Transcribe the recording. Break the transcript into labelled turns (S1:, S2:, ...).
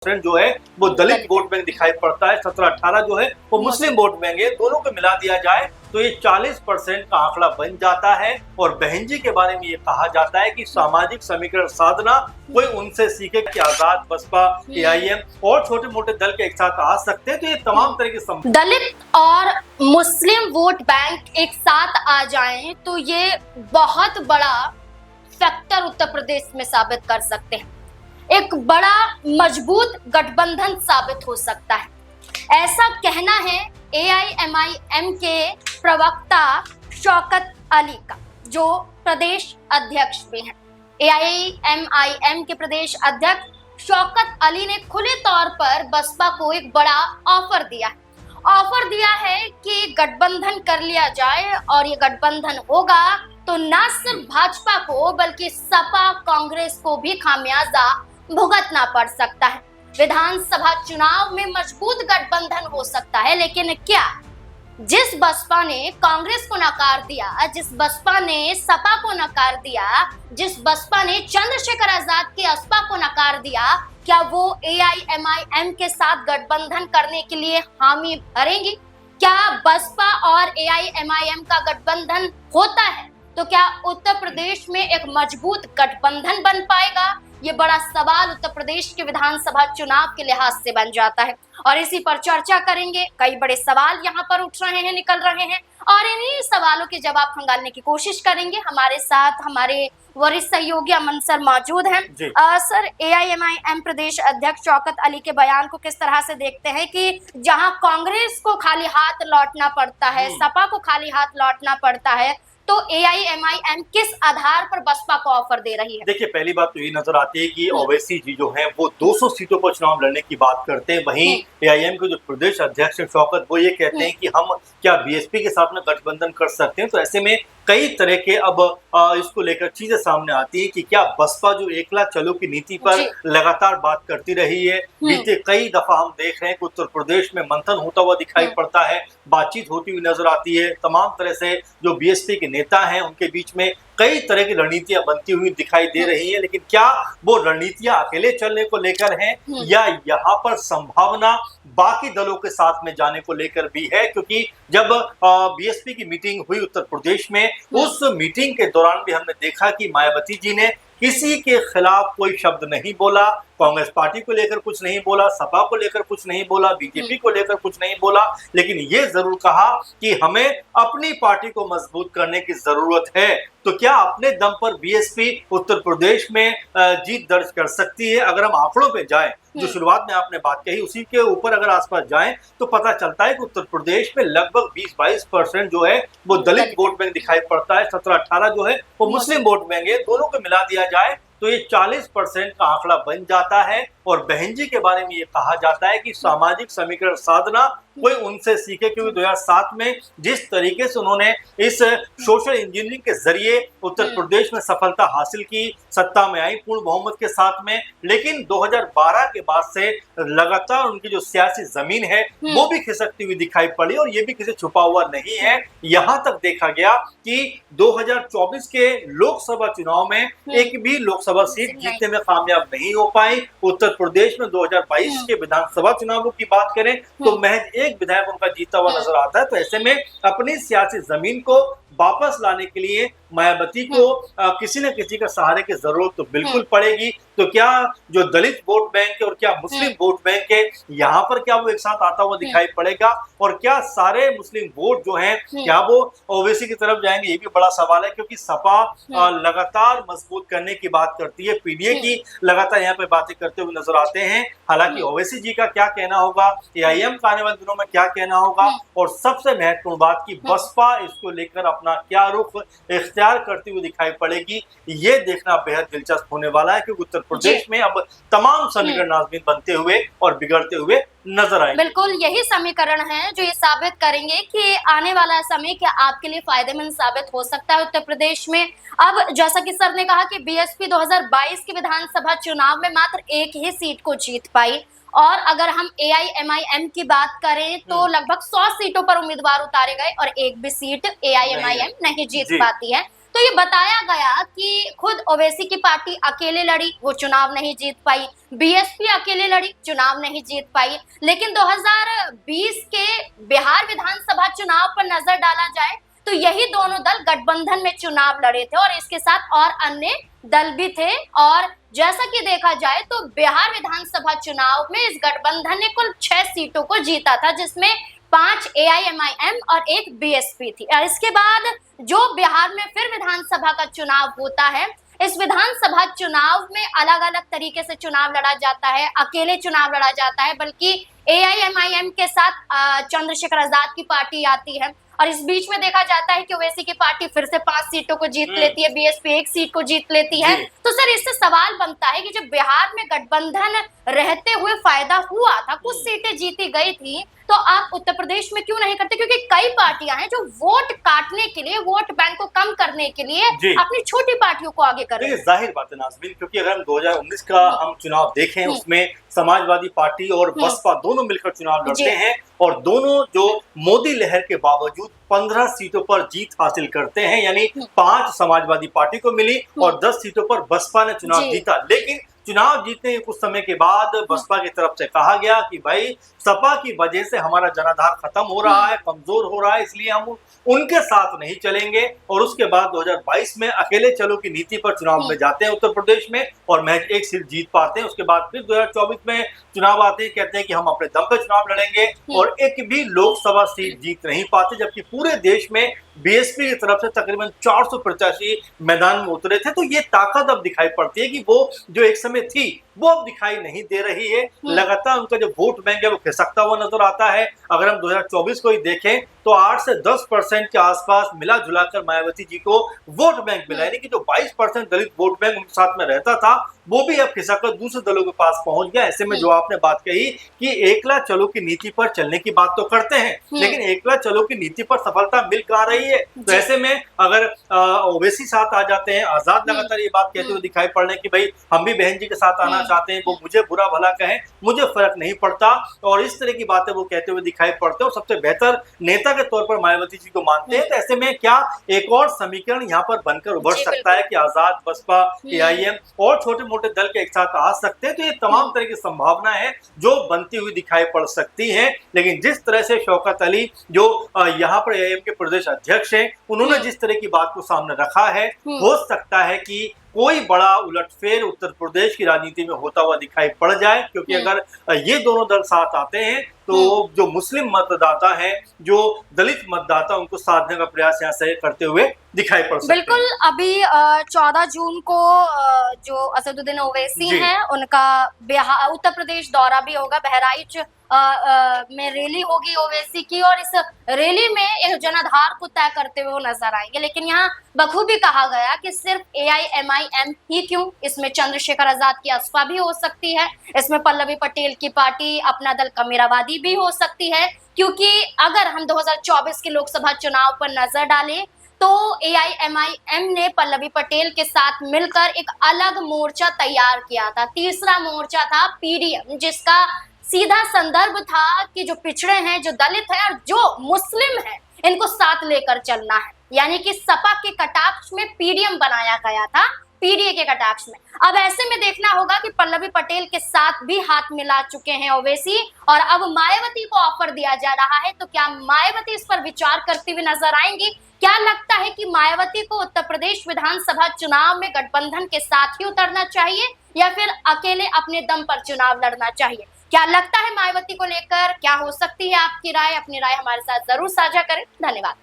S1: जो है वो दलित वोट बैंक दिखाई पड़ता है, 17-18 जो है वो मुस्लिम वोट बैंक है। दोनों को मिला दिया जाए तो ये 40% का आंकड़ा बन जाता है। और बहन जी के बारे में ये कहा जाता है कि सामाजिक समीकरण साधना कोई उनसे सीखे कि आजाद, बसपा, एआईएम और छोटे मोटे दल के एक साथ आ सकते हैं। तो ये तमाम तरह के
S2: दलित और मुस्लिम वोट बैंक एक साथ आ जाएं तो ये बहुत बड़ा फैक्टर उत्तर प्रदेश में साबित कर सकते हैं, एक बड़ा मजबूत गठबंधन साबित हो सकता है। ऐसा कहना है एआईएमआईएम के प्रवक्ता शौकत अली का, जो प्रदेश अध्यक्ष भी हैं। एआईएमआईएम के प्रदेश अध्यक्ष शौकत अली ने खुले तौर पर बसपा को एक बड़ा ऑफर दिया है कि गठबंधन कर लिया जाए, और ये गठबंधन होगा तो न सिर्फ भाजपा को बल्कि सपा कांग्रेस को भी खामियाजा भुगतना पड़ सकता है। विधानसभा चुनाव में मजबूत गठबंधन हो सकता है, लेकिन क्या जिस बसपा ने कांग्रेस को नकार दिया, जिस बसपा ने सपा को नकार दिया, जिस बसपा ने चंद्रशेखर आजाद के असपा को नकार दिया, क्या वो एआईएमआईएम के साथ गठबंधन करने के लिए हामी भरेंगी? क्या बसपा और एआईएमआईएम का गठबंधन होता है तो क्या उत्तर प्रदेश में एक मजबूत गठबंधन बन पाएगा? ये बड़ा सवाल उत्तर प्रदेश के विधानसभा चुनाव के लिहाज से बन जाता है, और इसी पर चर्चा करेंगे। कई बड़े सवाल यहाँ पर उठ रहे हैं, निकल रहे हैं, और इन्हीं सवालों के जवाब खंगालने की कोशिश करेंगे। हमारे साथ हमारे वरिष्ठ सहयोगी अमन सर मौजूद हैं। सर, एआईएमआईएम प्रदेश अध्यक्ष शौकत अली के बयान को किस तरह से देखते हैं कि जहां कांग्रेस को खाली हाथ लौटना पड़ता है, सपा को खाली हाथ लौटना पड़ता है, तो एआईएमआईएम किस आधार पर बसपा को ऑफर दे रही है?
S1: देखिए, पहली बात तो ये नजर आती है कि ओवैसी जी जो हैं वो 200 सीटों पर चुनाव लड़ने की बात करते हैं। वहीं एआईएम के जो प्रदेश अध्यक्ष शौकत, वो ये कहते हैं कि हम क्या बीएसपी के साथ में गठबंधन कर सकते हैं। तो ऐसे में कई तरह के अब इसको लेकर चीजें सामने आती है कि क्या बसपा जो एकला चलो की नीति पर लगातार बात करती रही है, बीते कई दफा हम देख रहे हैं कि उत्तर प्रदेश में मंथन होता हुआ दिखाई पड़ता है, बातचीत होती हुई नजर आती है। तमाम तरह से जो बीएसपी के नेता हैं उनके बीच में कई तरह की रणनीतियां बनती हुई दिखाई दे रही हैं, लेकिन क्या वो रणनीतियां अकेले चलने को लेकर हैं या यहाँ पर संभावना बाकी दलों के साथ में जाने को लेकर भी है? क्योंकि जब बीएसपी की मीटिंग हुई उत्तर प्रदेश में, उस मीटिंग के दौरान भी हमने देखा कि मायावती जी ने किसी के खिलाफ कोई शब्द नहीं बोला, कांग्रेस पार्टी को लेकर कुछ नहीं बोला, सपा को लेकर कुछ नहीं बोला, बीजेपी को लेकर कुछ नहीं बोला, लेकिन ये जरूर कहा कि हमें अपनी पार्टी को मजबूत करने की जरूरत है। तो क्या अपने दम पर बीएसपी उत्तर प्रदेश में जीत दर्ज कर सकती है? अगर हम आंकड़ों पे जाएं, जो शुरुआत में आपने बात कही उसी के ऊपर अगर आसपास जाएं तो पता चलता है कि उत्तर प्रदेश में लगभग 20-22% जो है वो दलित वोट बैंक दिखाई पड़ता है, 17-18 जो है वो मुस्लिम वोट बैंक है। दोनों को मिला दिया जाए तो ये 40% का आंकड़ा बन जाता है। और बहन जी के बारे में ये कहा जाता है कि सामाजिक समीकरण साधना कोई उनसे सीखे, क्योंकि 2007 में जिस तरीके से उन्होंने इस सोशल इंजीनियरिंग के जरिए उत्तर प्रदेश में सफलता हासिल की, सत्ता में आई पूर्ण बहुमत के साथ में, लेकिन 2012 के बाद से लगातार उनकी जो सियासी जमीन है वो भी खिसकती हुई दिखाई पड़ी, और ये भी किसी छुपा हुआ नहीं है। यहाँ तक देखा गया कि 2024 के लोकसभा चुनाव में एक भी लोकसभा सीट जीतने में कामयाब नहीं हो पाई। उत्तर प्रदेश में 2022 के विधानसभा चुनावों की बात करें तो महज एक विधायक उनका जीता हुआ नजर आता है। तो ऐसे में अपनी सियासी जमीन को वापस लाने के लिए मायावती को किसी न किसी का सहारे की जरूरत तो बिल्कुल पड़ेगी। तो क्या जो दलित वोट बैंक है और क्या मुस्लिम वोट बैंक है, यहाँ पर क्या वो एक साथ आता हुआ दिखाई पड़ेगा? और क्या सारे मुस्लिम वोट जो हैं क्या वो ओवैसी की तरफ जाएंगे? ये भी बड़ा सवाल है, क्योंकि सपा लगातार मजबूत करने की बात करती है, पीडीए की लगातार यहाँ पे बातें करते हुए नजर आते हैं। हालांकि ओवैसी जी का क्या कहना होगा, एआईएम का आने वाले दिनों में क्या कहना होगा, और सबसे महत्वपूर्ण बात की बसपा इसको लेकर अपना क्या रुख इख्तियार करती हुई दिखाई पड़ेगी, ये देखना बेहद दिलचस्प होने वाला है। क्योंकि उत्तर प्रदेश में अब तमाम समीकरण नाज़मीन बनते हुए और बिगड़ते हुए नजर आएंगे।
S2: बिल्कुल यही समीकरण है जो ये साबित करेंगे कि आने वाला समय क्या आपके लिए फायदेमंद साबित हो सकता है उत्तर प्रदेश में। अब जैसा कि सर ने कहा कि बीएसपी 2022 के विधानसभा चुनाव में मात्र एक ही सीट को जीत पाई, और अगर हम एआईएमआईएम की बात करें तो लगभग 100 सीटों पर उम्मीदवार उतारे गए और एक भी सीट एआईएमआईएम नहीं जीत पाती है। तो ये बताया गया कि खुद ओवैसी की पार्टी अकेले लड़ी, वो चुनाव नहीं जीत पाई, बीएसपी अकेले लड़ी, चुनाव नहीं जीत पाई। लेकिन 2020 के बिहार विधानसभा चुनाव पर नजर डाला जाए तो यही दोनों दल गठबंधन में चुनाव लड़े थे और इसके साथ और अन्य दल भी थे। और जैसा कि देखा जाए तो बिहार विधानसभा चुनाव में इस गठबंधन ने कुल 6 सीटों को जीता था, जिसमें 5 AIMIM और 1 BSP थी। और इसके बाद जो बिहार में फिर विधानसभा का चुनाव होता है, इस विधानसभा चुनाव में अलग अलग तरीके से चुनाव लड़ा जाता है, अकेले चुनाव लड़ा जाता है, बल्कि AIMIM के साथ चंद्रशेखर आजाद की पार्टी आती है। और इस बीच में देखा जाता है कि ओवैसी की पार्टी फिर से 5 सीटों को जीत लेती है, बीएसपी 1 सीट को जीत लेती है। तो सर इससे सवाल बनता है कि जब बिहार में गठबंधन रहते हुए फायदा हुआ था, कुछ सीटें जीती गई थी, तो आप उत्तर प्रदेश में क्यों नहीं करते? क्योंकि कई पार्टियां हैं जो वोट काटने के लिए, वोट बैंक को कम करने के लिए अपनी छोटी पार्टियों को आगे कर रहे हैं।
S1: जाहिर बात है नाज़मीन, क्योंकि अगर हम 2019 का हम चुनाव देखें, उसमें समाजवादी पार्टी और बसपा दोनों मिलकर चुनाव लड़ते हैं और दोनों जो मोदी लहर के बावजूद 15 सीटों पर जीत हासिल करते हैं, यानी 5 समाजवादी पार्टी को मिली और 10 सीटों पर बसपा ने चुनाव जीता। लेकिन चुनाव जीतने के कुछ समय के बाद बसपा की तरफ से कहा गया कि भाई सपा की वजह से हमारा जनाधार खत्म हो रहा है, कमजोर हो रहा है, इसलिए हम उनके साथ नहीं चलेंगे। और उसके बाद 2022 में अकेले चलो की नीति पर चुनाव में जाते हैं उत्तर प्रदेश में और महज 1 सीट जीत पाते हैं। उसके बाद फिर 2024 में चुनाव आते हैं, कहते हैं कि हम अपने दम पे चुनाव लड़ेंगे और एक भी लोकसभा सीट जीत नहीं पाते, जबकि पूरे देश में बीएसपी की तरफ से तकरीबन 400 प्रत्याशी मैदान में उतरे थे। तो ये ताकत अब दिखाई पड़ती है कि वो जो एक समय थी वो अब दिखाई नहीं दे रही है। लगातार उनका जो वोट बैंक है वो खिसकता हुआ नजर आता है। अगर हम 2024 को ही देखें तो 8 से 10% के आसपास मिला जुलाकर मायावती जी को वोट बैंक मिला, यानी कि जो 22% दलित वोट बैंक उनके साथ में रहता था वो भी अब खिसककर दूसरे दलों के पास पहुंच गया। ऐसे में जो आपने बात कही कि एकला चलो की नीति पर चलने की बात तो करते हैं, लेकिन एकला चलो की नीति पर सफलता मिल कहां रही है? तो ऐसे में अगर ओवैसी साथ आ जाते हैं, आजाद लगातार ये बात कहते हुए दिखाई पड़ रहे हैं कि भाई हम भी बहन जी के साथ आना चाहते हैं, वो मुझे बुरा भला कहें मुझे फर्क नहीं पड़ता, और इस तरह की बातें वो कहते हुए दिखाई पड़ते हैं और सबसे बेहतर नेता के तौर पर मायावती जी को मानते हैं। तो ऐसे में क्या एक और समीकरण यहाँ पर बनकर उभर सकता है कि आजाद, बसपा, AIM और छोटे मोटे दल के एक साथ आ सकते हैं? तो ये तमाम तरह की संभावना है जो बनती हुई दिखाई पड़ सकती है। लेकिन जिस तरह से शौकत अली जो यहाँ पर AIM के प्रदेश अध्यक्ष हैं, उन्होंने जिस तरह की बात को सामने रखा है, हो सकता है कि कोई बड़ा उलटफेर उत्तर प्रदेश की राजनीति में होता हुआ दिखाई पड़ जाए। क्योंकि अगर ये दोनों दल साथ आते हैं तो जो मुस्लिम मतदाता हैं, जो दलित मतदाता, उनको साधने का प्रयास यहाँ से करते हुए दिखाई पड़ सकते हैं।
S2: बिल्कुल। अभी 14 जून को जो असदुद्दीन ओवैसी हैं, उनका बिहार उत्तर प्रदेश दौरा भी होगा। बहराइच में रैली होगी ओवैसी की और इस रैली में एक जनाधार को तय करते हुए वो नजर आएंगे। लेकिन यहाँ बखूबी कहा गया कि सिर्फ AIMIM ही क्यों, इसमें चंद्रशेखर आजाद की असपा भी हो सकती है, इसमें पल्लवी पटेल की पार्टी अपना दल कमीराबादी भी हो सकती है। क्योंकि अगर हम 2024 के लोकसभा चुनाव पर नजर डालें तो AIMIM ने पल्लवी पटेल के साथ मिलकर एक अलग मोर्चा तैयार किया था। तीसरा मोर्चा था PDM, जिसका सीधा संदर्भ था कि जो पिछड़े हैं, जो दलित हैं और जो मुस्लिम हैं, इनको साथ लेकर चलना है। यानी कि सपा के कटाक्ष में PDM बनाया गया था, PDA के कटाक्ष में। अब ऐसे में देखना होगा कि पल्लवी पटेल के साथ भी हाथ मिला चुके हैं ओवैसी और अब मायावती को ऑफर दिया जा रहा है। तो क्या मायावती इस पर विचार करती हुई नजर आएंगी? क्या लगता है कि मायावती को उत्तर प्रदेश विधानसभा चुनाव में गठबंधन के साथ ही उतरना चाहिए या फिर अकेले अपने दम पर चुनाव लड़ना चाहिए? क्या लगता है मायावती को लेकर? क्या हो सकती है आपकी राय? अपनी राय हमारे साथ जरूर साझा करें। धन्यवाद।